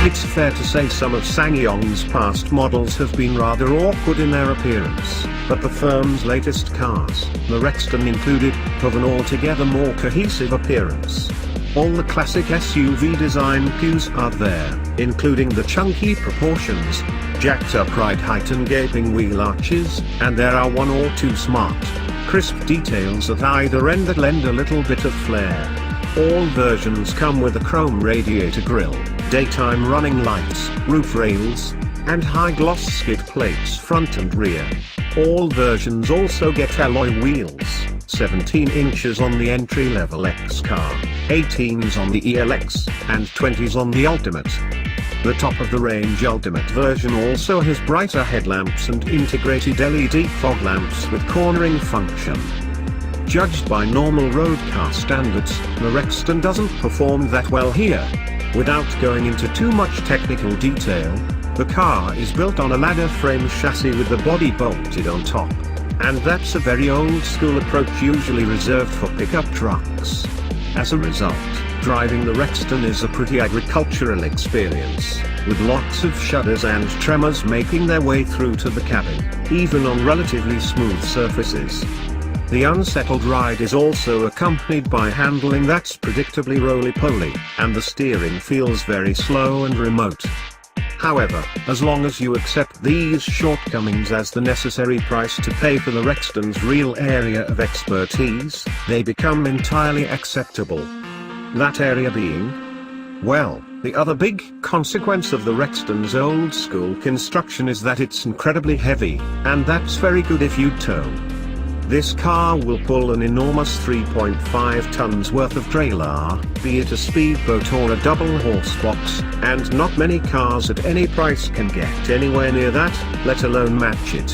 It's fair to say some of SsangYong's past models have been rather awkward in their appearance, but the firm's latest cars, the Rexton included, have an altogether more cohesive appearance. All the classic SUV design cues are there, including the chunky proportions, jacked up ride height and gaping wheel arches, and there are one or two smart, crisp details at either end that lend a little bit of flair. All versions come with a chrome radiator grille, daytime running lights, roof rails, and high-gloss skid plates front and rear. All versions also get alloy wheels, 17 inches on the entry-level X car, 18s on the ELX, and 20s on the Ultimate. The top-of-the-range Ultimate version also has brighter headlamps and integrated LED fog lamps with cornering function. Judged by normal road car standards, the Rexton doesn't perform that well here. Without going into too much technical detail, the car is built on a ladder frame chassis with the body bolted on top. And that's a very old school approach usually reserved for pickup trucks. As a result, driving the Rexton is a pretty agricultural experience, with lots of shudders and tremors making their way through to the cabin, even on relatively smooth surfaces. The unsettled ride is also accompanied by handling that's predictably roly-poly, and the steering feels very slow and remote. However, as long as you accept these shortcomings as the necessary price to pay for the Rexton's real area of expertise, they become entirely acceptable. That area being? Well, the other big consequence of the Rexton's old school construction is that it's incredibly heavy, and that's very good if you tow. This car will pull an enormous 3.5 tons worth of trailer, be it a speedboat or a double horse box, and not many cars at any price can get anywhere near that, let alone match it.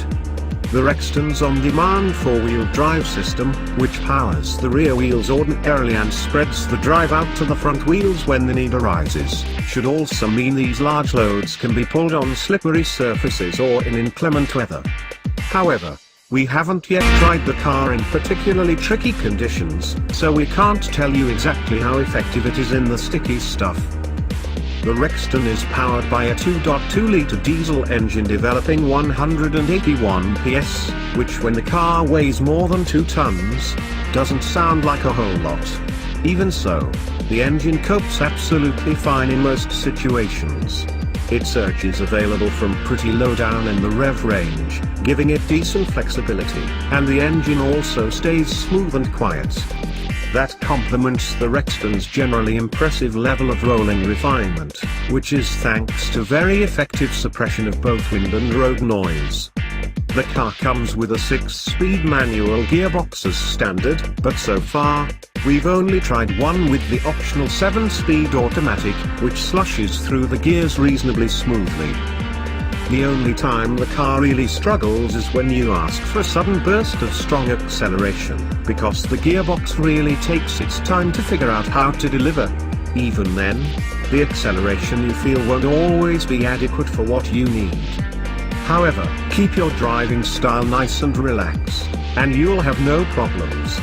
The Rexton's on-demand four-wheel drive system, which powers the rear wheels ordinarily and spreads the drive out to the front wheels when the need arises, should also mean these large loads can be pulled on slippery surfaces or in inclement weather. However, we haven't yet tried the car in particularly tricky conditions, so we can't tell you exactly how effective it is in the sticky stuff. The Rexton is powered by a 2.2-litre diesel engine developing 181 PS, which when the car weighs more than 2 tons, doesn't sound like a whole lot. Even so, the engine copes absolutely fine in most situations. Its surge is available from pretty low down in the rev range, giving it decent flexibility, and the engine also stays smooth and quiet. That complements the Rexton's generally impressive level of rolling refinement, which is thanks to very effective suppression of both wind and road noise. The car comes with a 6-speed manual gearbox as standard, but so far, we've only tried one with the optional 7-speed automatic, which slushes through the gears reasonably smoothly. The only time the car really struggles is when you ask for a sudden burst of strong acceleration, because the gearbox really takes its time to figure out how to deliver. Even then, the acceleration you feel won't always be adequate for what you need. However, keep your driving style nice and relaxed, and you'll have no problems.